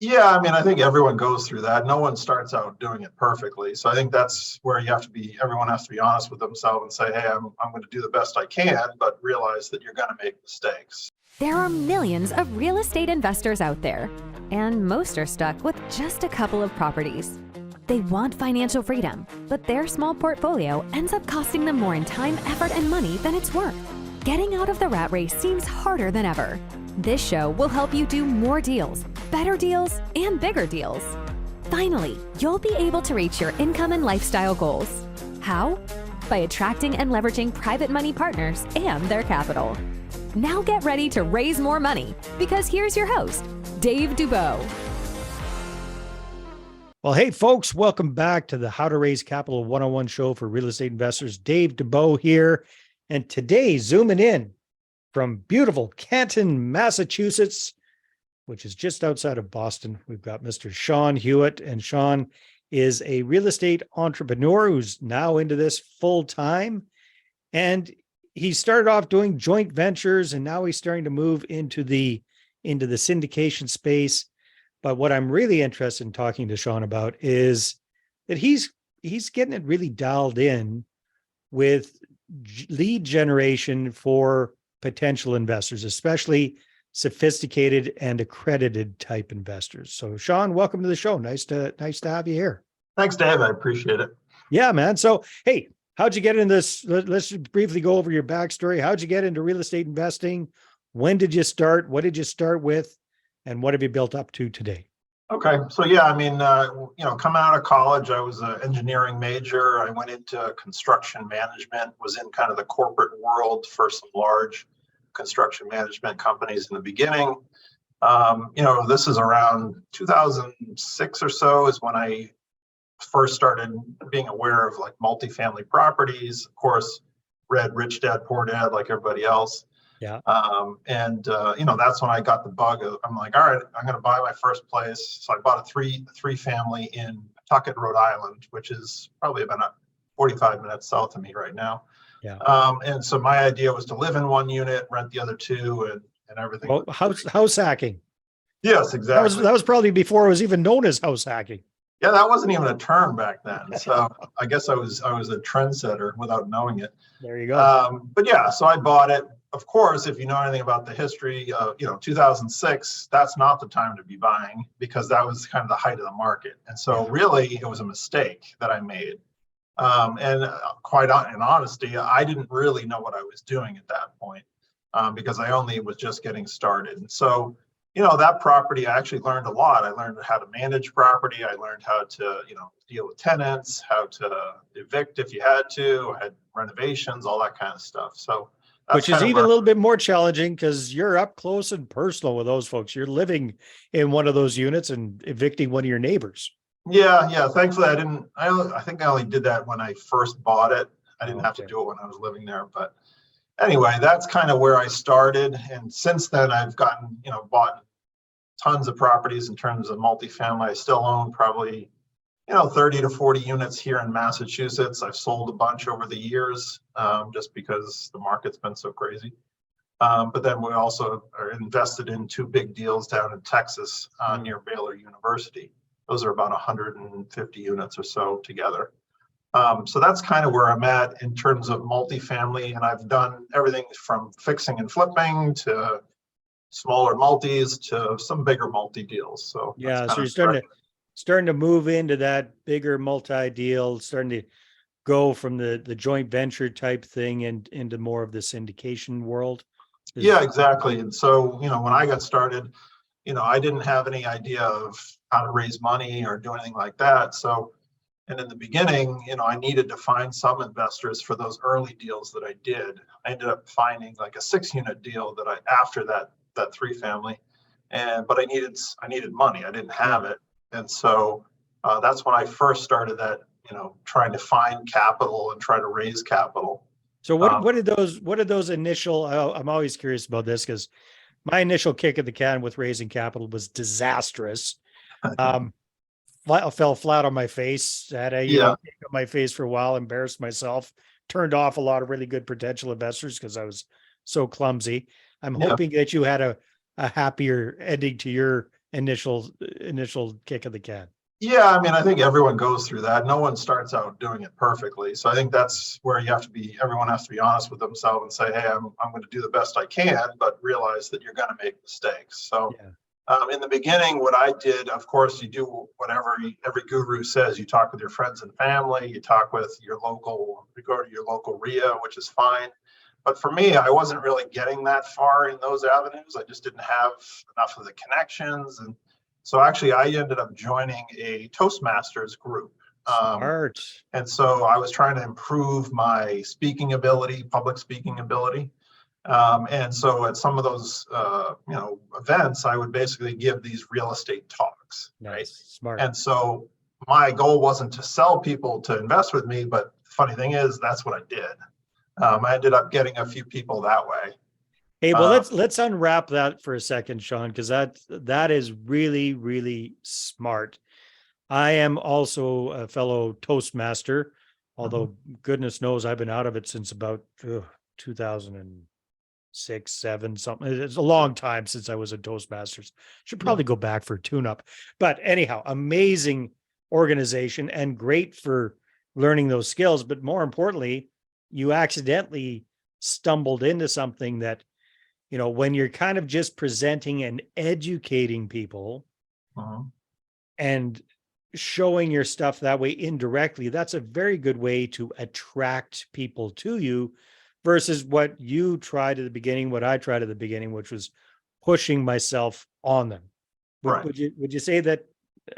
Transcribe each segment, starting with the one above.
Yeah, I mean, I think everyone goes through that. No one starts out doing it perfectly. So I think that's where everyone has to be honest with themselves and say, hey, I'm going to do the best I can, but realize that you're going to make mistakes. There are millions of real estate investors out there, and most are stuck with just a couple of properties. They want financial freedom, but their small portfolio ends up costing them more in time, effort, and money than it's worth. Getting out of the rat race seems harder than ever. This show will help you do more deals, better deals, and bigger deals. Finally, you'll be able to reach your income and lifestyle goals. How? By attracting and leveraging private money partners and their capital. Now get ready to raise more money, because here's your host, Dave Dubeau. Well, hey, folks, welcome back to the How to Raise Capital 101 show for real estate investors. Dave Dubeau here. And today, zooming in from beautiful Canton, Massachusetts, which is just outside of Boston, we've got Mr. Sean Hewett. And Sean is a real estate entrepreneur who's now into this full time. And he started off doing joint ventures, and now he's starting to move into the syndication space. But what I'm really interested in talking to Sean about is that he's getting it really dialed in with lead generation for potential investors, especially sophisticated and accredited type investors. So Sean, welcome to the show. Nice to have you here. Thanks, Dave. I appreciate it. Yeah, man. So, hey, how'd you get into this? Let's briefly go over your backstory. How'd you get into real estate investing? When did you start? What did you start with? And what have you built up to today? Okay. So, yeah, I mean, coming out of college, I was an engineering major. I went into construction management, was in kind of the corporate world for some large construction management companies in the beginning. This is around 2006 or so is when I first started being aware of like multifamily properties. Of course, read Rich Dad Poor Dad like everybody else. Yeah. That's when I got the bug. I'm like, all right, I'm going to buy my first place. So I bought a three family in Pawtucket, Rhode Island, which is probably about 45 minutes south of me right now. Yeah. And so my idea was to live in one unit, rent the other two, and everything. Well, house hacking. Yes, exactly. That was probably before it was even known as house hacking. Yeah, that wasn't even a term back then. So I guess I was a trendsetter without knowing it. There you go. But yeah, so I bought it. Of course, if you know anything about the history of 2006, that's not the time to be buying because that was kind of the height of the market. And so really, it was a mistake that I made. And quite in honesty, I didn't really know what I was doing at that point because I only was just getting started. And so, that property, I actually learned a lot. I learned how to manage property. I learned how to, deal with tenants, how to evict if you had to. I had renovations, all that kind of stuff. So, which is even a little bit more challenging because you're up close and personal with those folks. You're living in one of those units and evicting one of your neighbors. Yeah. Thankfully, I think I only did that when I first bought it. I didn't have to do it when I was living there. But anyway, that's kind of where I started. And since then, I've gotten, bought tons of properties in terms of multifamily. I still own probably, 30 to 40 units here in Massachusetts. I've sold a bunch over the years just because the market's been so crazy. But then we also are invested in two big deals down in Texas near Baylor University. Those are about 150 units or so together. So that's kind of where I'm at in terms of multifamily. And I've done everything from fixing and flipping to smaller multis to some bigger multi deals. So yeah, so you're starting to move into that bigger multi-deal, starting to go from the joint venture type thing and into more of the syndication world. Yeah, exactly. And so, when I got started, I didn't have any idea of how to raise money or do anything like that. So, and in the beginning, I needed to find some investors for those early deals that I did. I ended up finding like a 6-unit deal that after that 3-family, but I needed money. I didn't have it. And so that's when I first started that, trying to find capital and try to raise capital. So what did those initial, I'm always curious about this because my initial kick at the can with raising capital was disastrous. I fell flat on my face, had on my face for a while, embarrassed myself, turned off a lot of really good potential investors because I was so clumsy. I'm hoping that you had a happier ending to your initial kick of the can. Yeah, I mean, I think everyone goes through that. No one starts out doing it perfectly. So I think that's where everyone has to be honest with themselves and say, hey, I'm going to do the best I can, but realize that you're going to make mistakes. So in the beginning, what I did, of course, you do whatever every guru says. You talk with your friends and family, you talk with you go to your local RIA, which is fine. But for me, I wasn't really getting that far in those avenues. I just didn't have enough of the connections. And so actually, I ended up joining a Toastmasters group. Smart. And so I was trying to improve my speaking ability, public speaking ability. And so at some of those, events, I would basically give these real estate talks. Nice. Right? Smart. And so my goal wasn't to sell people to invest with me, but the funny thing is, that's what I did. I ended up getting a few people that way. Hey, well, let's unwrap that for a second, Sean, because that is really, really smart. I am also a fellow Toastmaster, although goodness knows I've been out of it since about 2006, 7, something. It's a long time since I was a Toastmasters. Should probably go back for a tune-up. But anyhow, amazing organization and great for learning those skills. But more importantly, you accidentally stumbled into something that, when you're kind of just presenting and educating people and showing your stuff that way indirectly, that's a very good way to attract people to you versus what you tried at the beginning, what I tried at the beginning, which was pushing myself on them. Right. Would you say that,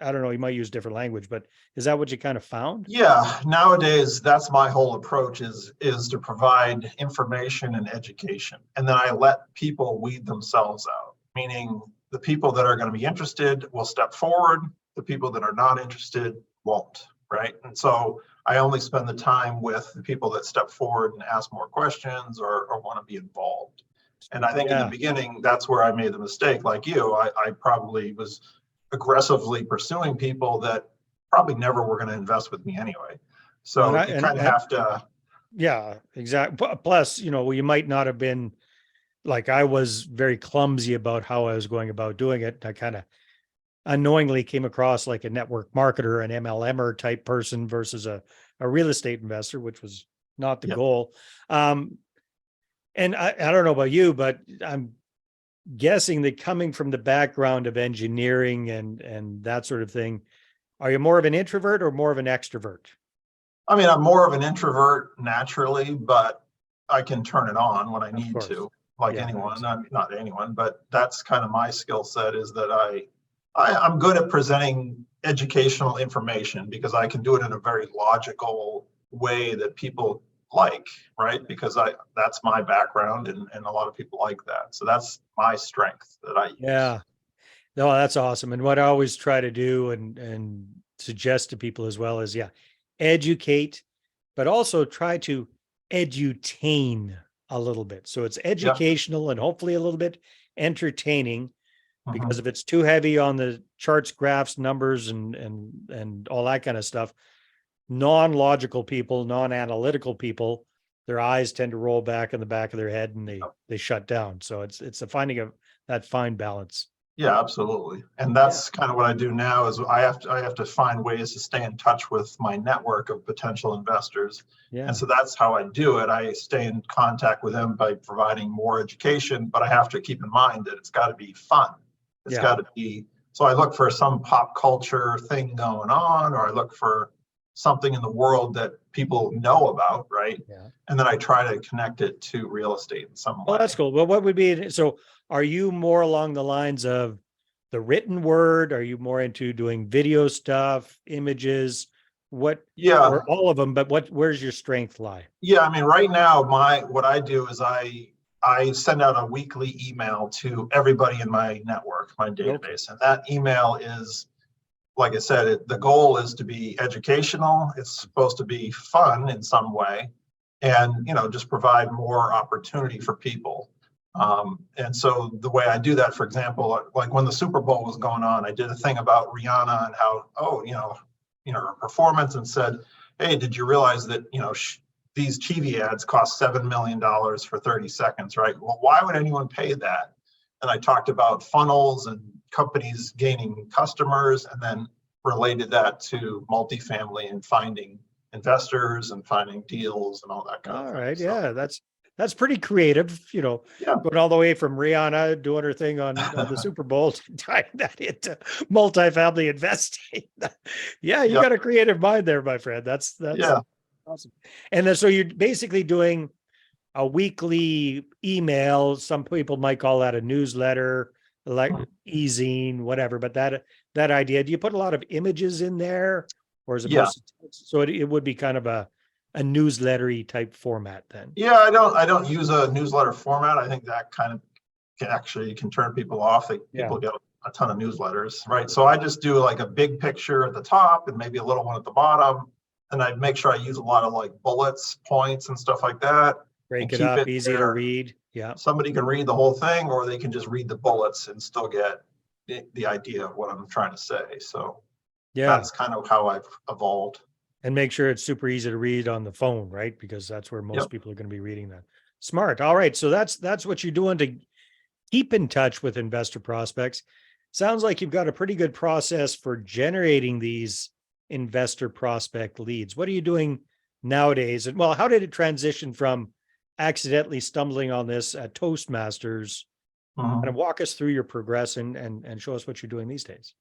I don't know, you might use different language, but is that what you kind of found? Yeah, nowadays that's my whole approach is to provide information and education. And then I let people weed themselves out, meaning the people that are going to be interested will step forward, the people that are not interested won't, right? And so I only spend the time with the people that step forward and ask more questions or want to be involved. And I think in the beginning, that's where I made the mistake. Like you, I probably was aggressively pursuing people that probably never were going to invest with me anyway. So you kind of have to. Yeah, exactly. Plus, you might not have been like, I was very clumsy about how I was going about doing it. I kind of unknowingly came across like a network marketer, an MLMer type person versus a real estate investor, which was not the goal. And I don't know about you, but I'm guessing that coming from the background of engineering and that sort of thing, are you more of an introvert or more of an extrovert? I mean, I'm more of an introvert naturally, but I can turn it on when I need to, like anyone. I'm not anyone, but that's kind of my skill set, is that I'm good at presenting educational information because I can do it in a very logical way that people like, right? Because that's my background and a lot of people like that. So that's my strength that I use. Yeah. No, that's awesome. And what I always try to do and suggest to people as well is, educate, but also try to edutain a little bit. So it's educational and hopefully a little bit entertaining, because if it's too heavy on the charts, graphs, numbers, and all that kind of stuff, non-logical people, non-analytical people, their eyes tend to roll back in the back of their head and they shut down. So it's a finding of that fine balance. Yeah, absolutely. And that's kind of what I do now is I have to find ways to stay in touch with my network of potential investors. Yeah. And so that's how I do it. I stay in contact with them by providing more education, but I have to keep in mind that it's got to be fun. It's got to be, so I look for some pop culture thing going on, or I look for something in the world that people know about, right? Yeah. And then I try to connect it to real estate in some way. Oh, that's cool. Well, what would be, so are you more along the lines of the written word? Are you more into doing video stuff, images? What? Yeah, or all of them, but where's your strength lie? Yeah, I mean, right now, what I do is I send out a weekly email to everybody in my network, my database. And that email is, like I said, the goal is to be educational. It's supposed to be fun in some way and, just provide more opportunity for people. And so the way I do that, for example, like when the Super Bowl was going on, I did a thing about Rihanna and how, her performance, and said, hey, did you realize that, these TV ads cost $7 million for 30 seconds, right? Well, why would anyone pay that? And I talked about funnels and companies gaining customers, and then related that to multifamily and finding investors and finding deals and all that kind All of thing. right. So, Yeah. That's pretty creative, yeah. going all the way from Rihanna doing her thing on the Super Bowl to tying that into multifamily investing. Yeah. You Yep. got a creative mind there, my friend. That's Yeah. awesome. And then, so you're basically doing a weekly email. Some people might call that a newsletter, like e-zine, whatever, but that idea, do you put a lot of images in there, or is it Yeah. mostly text? So it would be kind of a newslettery type format then. Yeah, I don't use a newsletter format. I think that kind of can turn people off. People get a ton of newsletters, right? So I just do like a big picture at the top and maybe a little one at the bottom. And I make sure I use a lot of like bullets, points, and stuff like that. Break it up, easy to read. Yeah. Somebody can read the whole thing, or they can just read the bullets and still get the idea of what I'm trying to say. So that's kind of how I've evolved. And make sure it's super easy to read on the phone, right? Because that's where most people are going to be reading that. Smart. All right. So that's what you're doing to keep in touch with investor prospects. Sounds like you've got a pretty good process for generating these investor prospect leads. What are you doing nowadays? And well, how did it transition from accidentally stumbling on this at Toastmasters? Kind of walk us through your progression and show us what you're doing these days.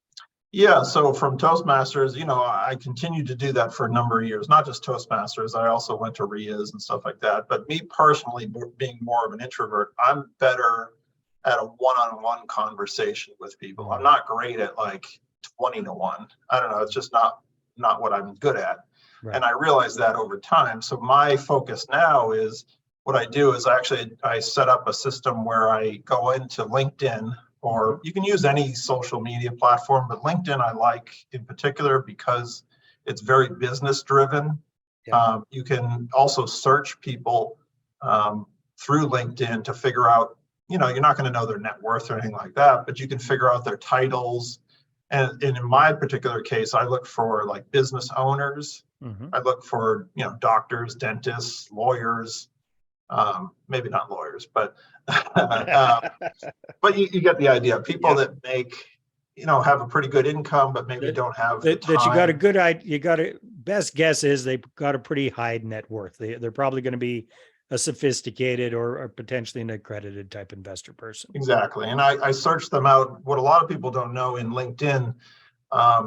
Yeah, so from Toastmasters, I continued to do that for a number of years, not just Toastmasters. I also went to RIAs and stuff like that. But me personally, being more of an introvert, I'm better at a one-on-one conversation with people. I'm not great at like 20 to 1. I don't know. It's just not what I'm good at. Right. And I realized that over time. So my focus now is, what I do is I set up a system where I go into LinkedIn, or you can use any social media platform, but LinkedIn I like in particular because it's very business driven. Yeah. You can also search people through LinkedIn to figure out, you're not going to know their net worth or anything like that, but you can figure out their titles. And in my particular case, I look for like business owners. I look for, doctors, dentists, lawyers, maybe not lawyers, but but you get the idea. People that make, have a pretty good income, but maybe don't have the time. That you got a good idea. Best guess is they've got a pretty high net worth. They're probably going to be a sophisticated or potentially an accredited type investor person. Exactly. And I searched them out. What a lot of people don't know, in LinkedIn,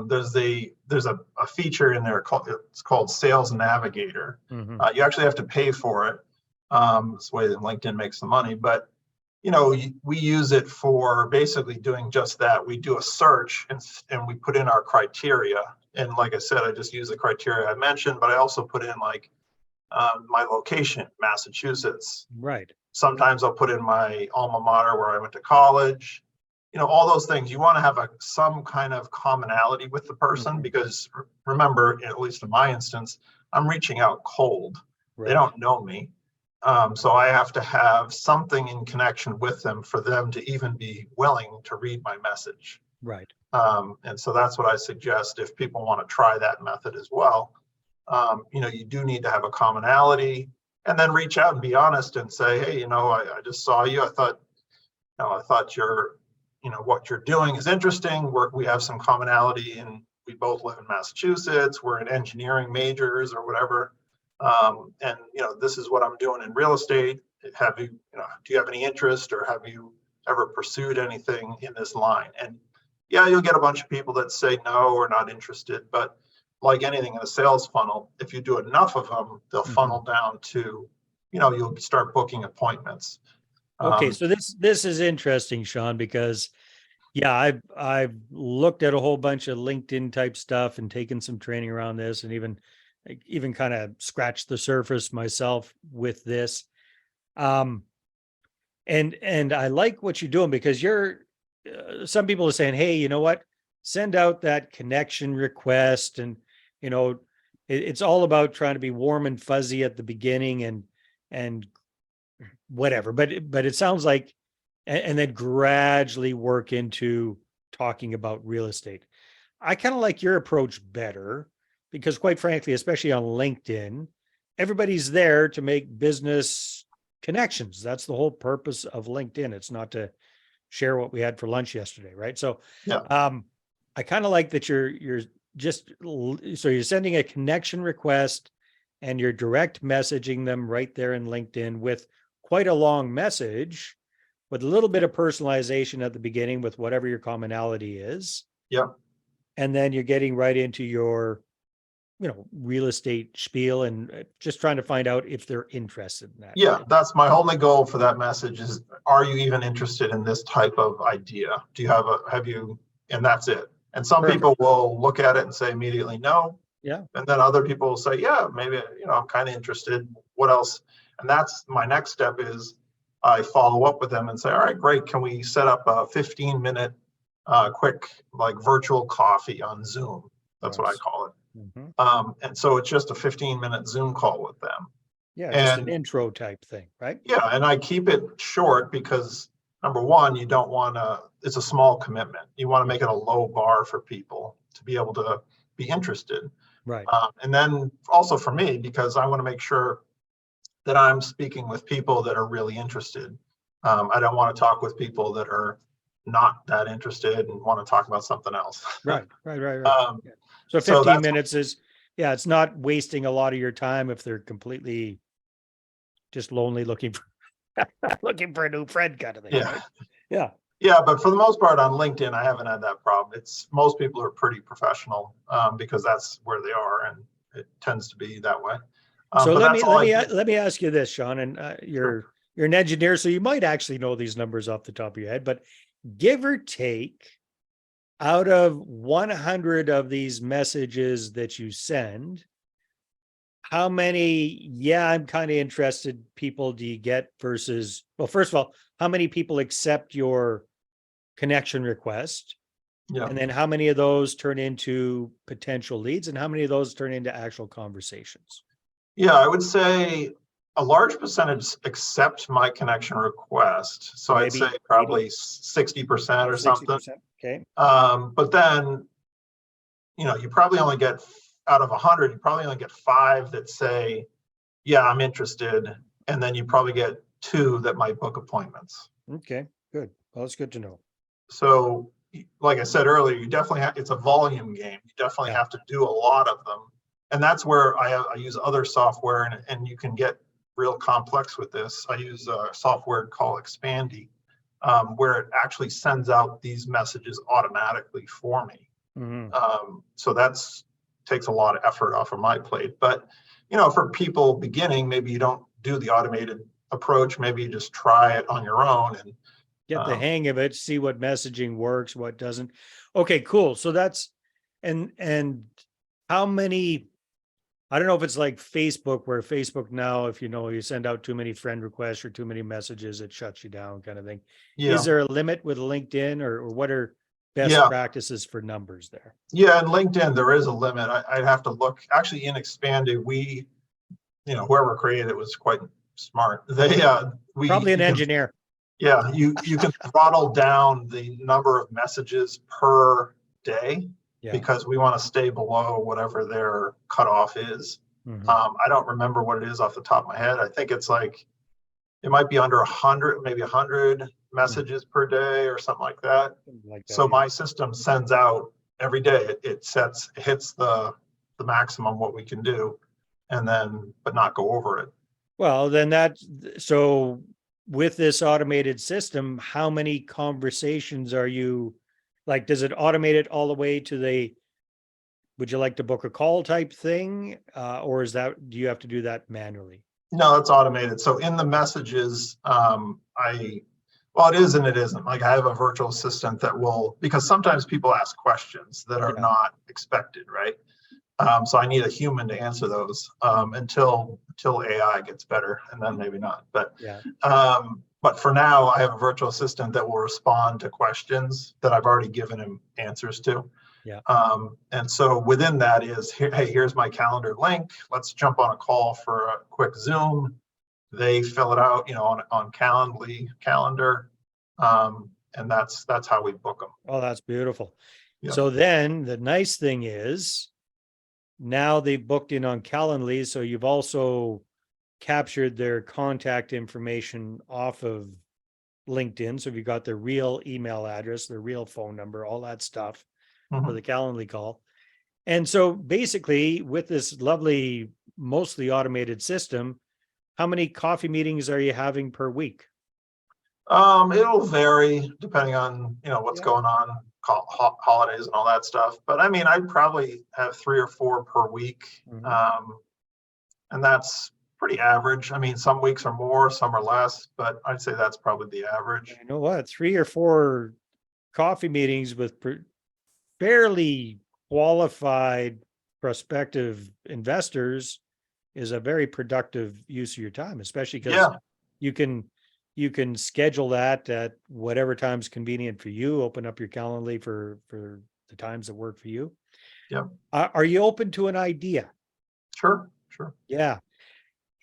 there's a feature in there it's called Sales Navigator. You actually have to pay for it. It's the way that LinkedIn makes the money, but we use it for basically doing just that. We do a search and we put in our criteria. And like I said, I just use the criteria I mentioned, but I also put in like my location, Massachusetts. Right. Sometimes I'll put in my alma mater where I went to college. All those things. You want to have some kind of commonality with the person, because remember, at least in my instance, I'm reaching out cold. Right. They don't know me. So I have to have something in connection with them for them to even be willing to read my message. Right. And so that's what I suggest if people want to try that method as well. You do need to have a commonality, and then reach out and be honest and say, hey, I just saw you. I thought you're, what you're doing is interesting. We have some commonality, and we both live in Massachusetts. We're in engineering majors or whatever. And this is what I'm doing in real estate. Do you have any interest, or have you ever pursued anything in this line? And yeah, you'll get a bunch of people that say no or not interested, but like anything in a sales funnel, if you do enough of them, they'll funnel down to, you'll start booking appointments. Okay. So this is interesting, Sean, because I've looked at a whole bunch of LinkedIn type stuff and taken some training around this, and even kind of scratched the surface myself with this. And I like what you're doing, because some people are saying, hey, you know what, send out that connection request. And, it's all about trying to be warm and fuzzy at the beginning and whatever, but it sounds like, and then gradually work into talking about real estate. I kind of like your approach better, because quite frankly, especially on LinkedIn, everybody's there to make business connections. That's the whole purpose of LinkedIn. It's not to share what we had for lunch yesterday, right? So, Yeah. I kind of like that you're just so you're sending a connection request and you're direct messaging them right there in LinkedIn with quite a long message with a little bit of personalization at the beginning with whatever your commonality is. Yep. And then you're getting right into your, real estate spiel and just trying to find out if they're interested in that. Yeah, that's my only goal for that message is, are you even interested in this type of idea? Do you have you, and that's it. And some Perfect. people will look at it and say immediately no. Yeah. And then other people will say, yeah, maybe, I'm kind of interested. What else? And that's my next step is I follow up with them and say, all right, great. Can we set up a 15-minute quick like virtual coffee on Zoom? That's what I call it. Mm-hmm. And so it's just a 15-minute Zoom call with them. Yeah, just an intro type thing, right? Yeah, and I keep it short because number one, you don't want to, it's a small commitment. You want to make it a low bar for people to be able to be interested. Right. And then also for me, because I want to make sure that I'm speaking with people that are really interested. I don't want to talk with people that are not that interested and want to talk about something else. Right. Yeah. So 15 minutes is, it's not wasting a lot of your time if they're completely just lonely looking for looking for a new friend kind of thing. Yeah. Right? Yeah. Yeah, but for the most part on LinkedIn, I haven't had that problem. It's most people are pretty professional because that's where they are, and it tends to be that way. So let me ask you this, Sean, and you're an engineer, so you might actually know these numbers off the top of your head, but give or take, out of 100 of these messages that you send, how many, I'm kind of interested people do you get versus, well, first of all, how many people accept your connection request? Yeah. And then how many of those turn into potential leads and how many of those turn into actual conversations? Yeah, I would say a large percentage accept my connection request. So maybe, I'd say probably 60% or 60%. Something. Okay. But then, you probably only get out of 100, you probably only get 5 that say, yeah, I'm interested. And then you probably get 2 that might book appointments. Okay, good. Well, it's good to know. So like I said earlier, you definitely have, it's a volume game. You definitely have to do a lot of them. And that's where I use other software and you can get real complex with this. I use a software called Expandy, where it actually sends out these messages automatically for me. Mm-hmm. So that's takes a lot of effort off of my plate. But, for people beginning, maybe you don't do the automated approach. Maybe you just try it on your own and get the hang of it, see what messaging works, what doesn't. Okay, cool. So that's, and how many, I don't know if it's like Facebook, where Facebook now, if you send out too many friend requests or too many messages, it shuts you down kind of thing. Yeah. Is there a limit with LinkedIn or what are best practices for numbers there? Yeah, in LinkedIn, there is a limit. I'd have to look. Actually, in Expanded, we, whoever created it was quite smart. We probably an engineer. Yeah, you can throttle down the number of messages per day. Yeah. Because we want to stay below whatever their cutoff is. Mm-hmm. I don't remember what it is off the top of my head. I think it's like, it might be under 100, maybe 100 messages per day or something like that. So my system sends out every day. It hits the maximum what we can do, and then but not go over it. Well, then so with this automated system, how many conversations are you? Like, does it automate it all the way to would you like to book a call type thing? Or do you have to do that manually? No, it's automated. So in the messages, it is and it isn't. Like, I have a virtual assistant that will, because sometimes people ask questions that are not expected, right? So I need a human to answer those until AI gets better, and then maybe not. But for now, I have a virtual assistant that will respond to questions that I've already given him answers to. Yeah. And so within that is, hey, here's my calendar link. Let's jump on a call for a quick Zoom. They fill it out, on Calendar. And that's how we book them. Oh, that's beautiful. Yeah. So then the nice thing is now they've booked in on Calendly. So you've also captured their contact information off of LinkedIn. So if you got their real email address, their real phone number, all that stuff for the Calendly call. And so basically with this lovely, mostly automated system, how many coffee meetings are you having per week? It'll vary depending on, what's going on, holidays and all that stuff. But I mean, I'd probably have 3 or 4 per week. And that's pretty average. I mean, some weeks are more, some are less, but I'd say that's probably the average. You know what? 3 or 4 coffee meetings with fairly qualified prospective investors is a very productive use of your time, especially because you can schedule that at whatever time's convenient for you. Open up your Calendly for the times that work for you. Yeah. Are you open to an idea? Sure. Yeah.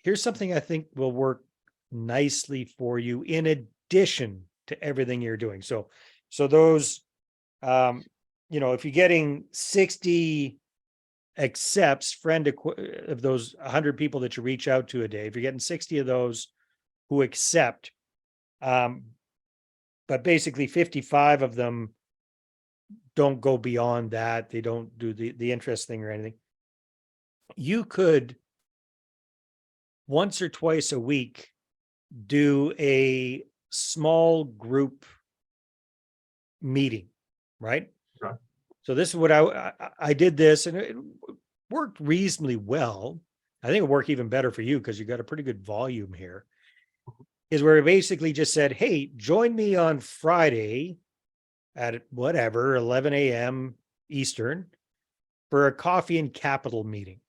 Here's something I think will work nicely for you in addition to everything you're doing. So those, if you're getting 60 accepts of those 100 people that you reach out to a day, if you're getting 60 of those who accept, but basically 55 of them don't go beyond that. They don't do the interest thing or anything. You could once or twice a week do a small group meeting, right? Right. So this is what I did this, and it worked reasonably well. I think it worked even better for you because you got a pretty good volume here. Is where we basically just said, hey, join me on Friday at whatever, 11 a.m. Eastern for a coffee and capital meeting.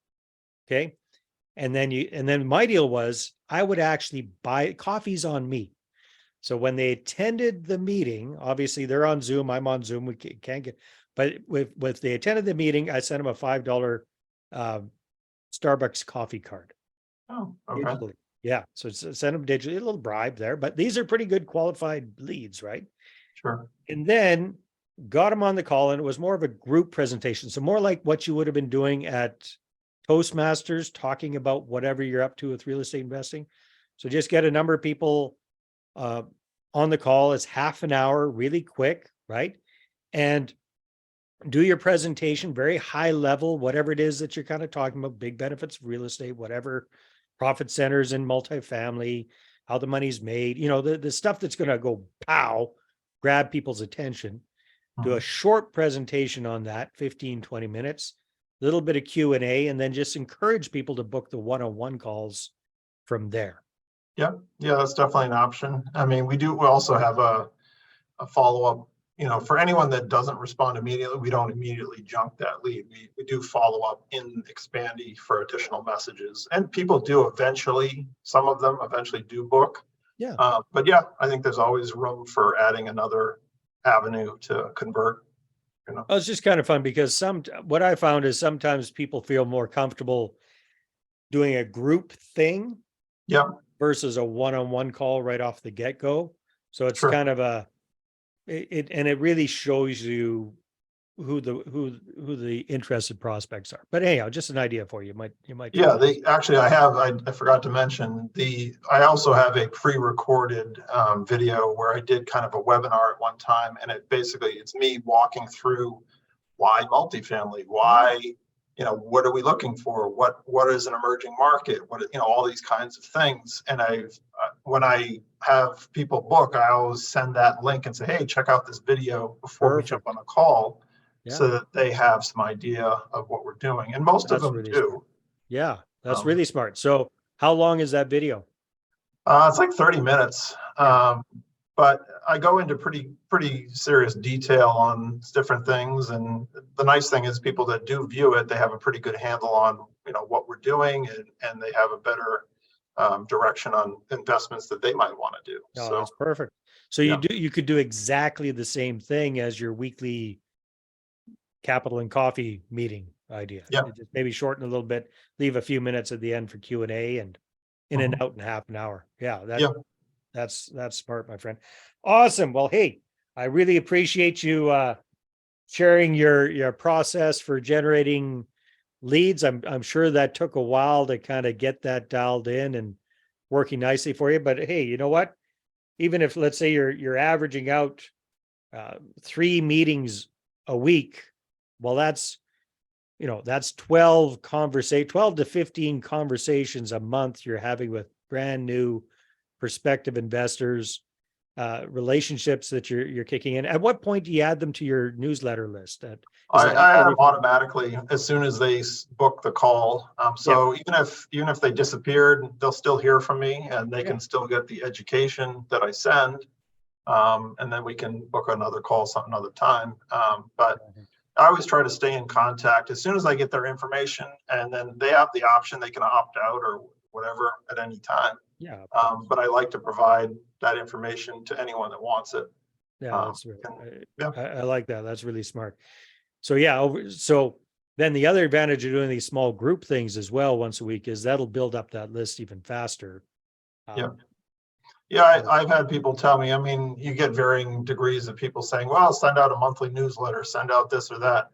Okay. And then my deal was I would actually buy coffees on me. So when they attended the meeting, obviously they're on Zoom, I'm on Zoom, we can't get, but with they attended the meeting, I sent them a $5 Starbucks coffee card. Oh, okay. Digitally. Yeah. So send them digitally, a little bribe there, but these are pretty good qualified leads, right? Sure. And then got them on the call, and it was more of a group presentation. So more like what you would have been doing at Toastmasters, talking about whatever you're up to with real estate investing. So just get a number of people on the call. It's half an hour, really quick, right? And do your presentation, very high level, whatever it is that you're kind of talking about, big benefits of real estate, whatever, profit centers in multifamily, how the money's made, the stuff that's going to go pow, grab people's attention. Do a short presentation on that, 15, 20 minutes, a little bit of Q&A, and then just encourage people to book the one-on-one calls from there. Yeah, that's definitely an option. I mean, we also have a follow-up, for anyone that doesn't respond immediately, we don't immediately junk that lead. We do follow up in Expandy for additional messages, and people do eventually, some of them eventually do book. Yeah. But yeah, I think there's always room for adding another avenue to convert. Well, it's just kind of fun because what I found is sometimes people feel more comfortable doing a group thing versus a one-on-one call right off the get-go. So it's kind of it really shows you who the interested prospects are. But anyhow, just an idea for you. You might. Yeah, I forgot to mention I also have a pre-recorded video where I did kind of a webinar at one time, and it's me walking through why multifamily, why, what are we looking for? What is an emerging market? All these kinds of things. And when I have people book, I always send that link and say, hey, check out this video before we jump on a call. Yeah. So that they have some idea of what we're doing. And most of them really do. Smart. Yeah, that's really smart. So how long is that video? It's like 30 minutes. But I go into pretty serious detail on different things. And the nice thing is people that do view it, they have a pretty good handle on, what we're doing, and they have a better direction on investments that they might want to do. Oh, so that's perfect. So you could do exactly the same thing as your weekly capital and coffee meeting idea. Yeah. Just maybe shorten a little bit, leave a few minutes at the end for Q&A, and in and out in half an hour. That's smart, my friend. Awesome. Well, hey, I really appreciate you sharing your process for generating leads. I'm sure that took a while to kind of get that dialed in and working nicely for you, but hey, you know what? even if, let's say you're averaging out 3 meetings a week, well, that's 12 to 15 conversations a month you're having with brand new prospective investors, relationships that you're kicking in. At what point do you add them to your newsletter list? I add them automatically as soon as they book the call. So even if they disappeared, they'll still hear from me, and they can still get the education that I send. And then we can book another call some another time. But I always try to stay in contact as soon as I get their information, and then they have the option, they can opt out or whatever at any time. Yeah. But I like to provide that information to anyone that wants it. Yeah, that's really, I like that. That's really smart. So so then the other advantage of doing these small group things as well once a week is that'll build up that list even faster. I've had people tell me, I mean, you get varying degrees of people saying, well, send out a monthly newsletter, send out this or that.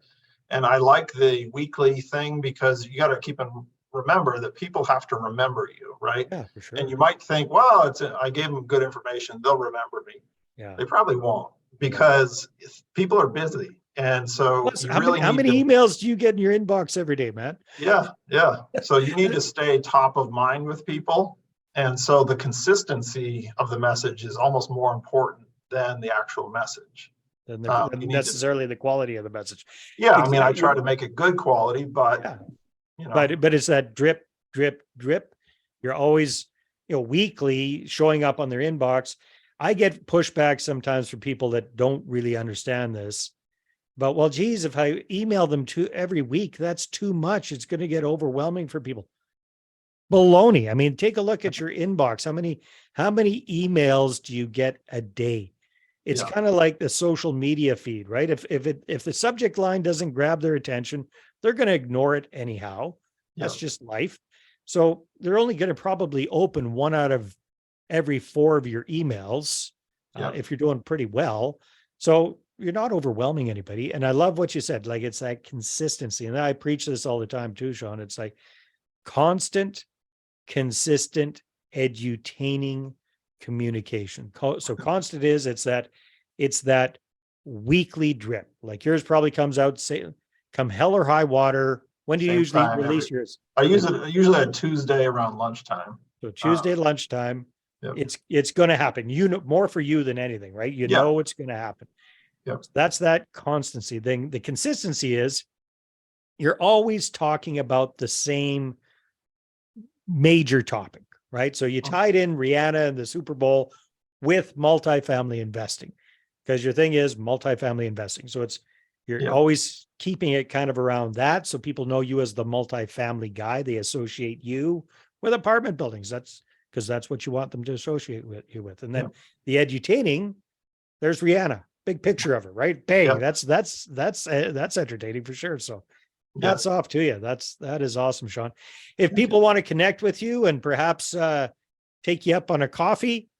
And I like the weekly thing because you got to keep in remember that people have to remember you, right? Yeah, for sure. And you might think, well, I gave them good information, they'll remember me. Yeah. They probably won't, because people are busy. And so plus, how many emails do you get in your inbox every day, man? Yeah. So you need to stay top of mind with people. And so the consistency of the message is almost more important than the actual message. Than necessarily the quality of the message. Yeah, exactly. I mean, I try to make it good quality, but but it's that drip, drip, drip. You're always, weekly showing up on their inbox. I get pushback sometimes from people that don't really understand this. But well, geez, if I email them every week, that's too much. It's going to get overwhelming for people. Baloney. I mean, take a look at your inbox. How many emails do you get a day? It's kind of like the social media feed, right? If the subject line doesn't grab their attention, they're going to ignore it anyhow. That's just life. So they're only going to probably open 1 out of every 4 of your emails if you're doing pretty well. So you're not overwhelming anybody. And I love what you said. Like, it's that consistency. And I preach this all the time too, Sean. It's like constant, consistent, edutaining communication. So constant it's that weekly drip. Like yours probably comes out, say, come hell or high water. When do you usually release yours? I use it usually a Tuesday around lunchtime. So Tuesday lunchtime. It's going to happen. More for you than anything, right? You know it's going to happen. So that's that constancy thing. The consistency is you're always talking about the same major topic, right? So you tied in Rihanna and the Super Bowl with multifamily investing, because your thing is multifamily investing. So you're always keeping it kind of around that. So people know you as the multifamily guy. They associate you with apartment buildings. That's because that's what you want them to associate you with. And then the edutaining, there's Rihanna, big picture of her, right? Bang. That's entertaining for sure. So hats off to you. That is awesome, Sean. If people want to connect with you and perhaps take you up on a coffee,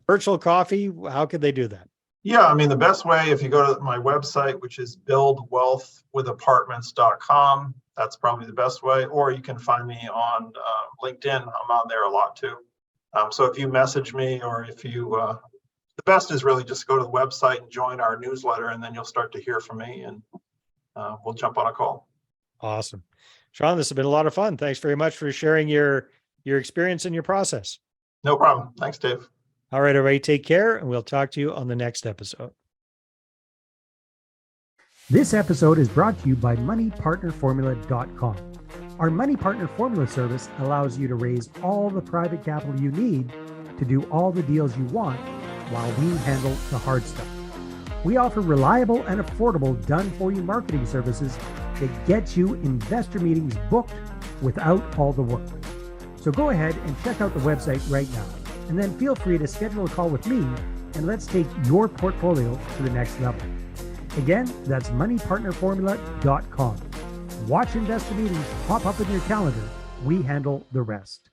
virtual coffee, how could they do that? Yeah, I mean, the best way, if you go to my website, which is buildwealthwithapartments.com, that's probably the best way. Or you can find me on LinkedIn. I'm on there a lot too. So if you message me, or if you, the best is really just go to the website and join our newsletter, and then you'll start to hear from me, and we'll jump on a call. Awesome. Sean, this has been a lot of fun. Thanks very much for sharing your experience and your process. No problem. Thanks, Dave. All right, everybody, take care, and we'll talk to you on the next episode. This episode is brought to you by moneypartnerformula.com. Our Money Partner Formula service allows you to raise all the private capital you need to do all the deals you want while we handle the hard stuff. We offer reliable and affordable done-for-you marketing services that get you investor meetings booked without all the work. So go ahead and check out the website right now, and then feel free to schedule a call with me, and let's take your portfolio to the next level. Again, that's moneypartnerformula.com. Watch investor meetings pop up in your calendar. We handle the rest.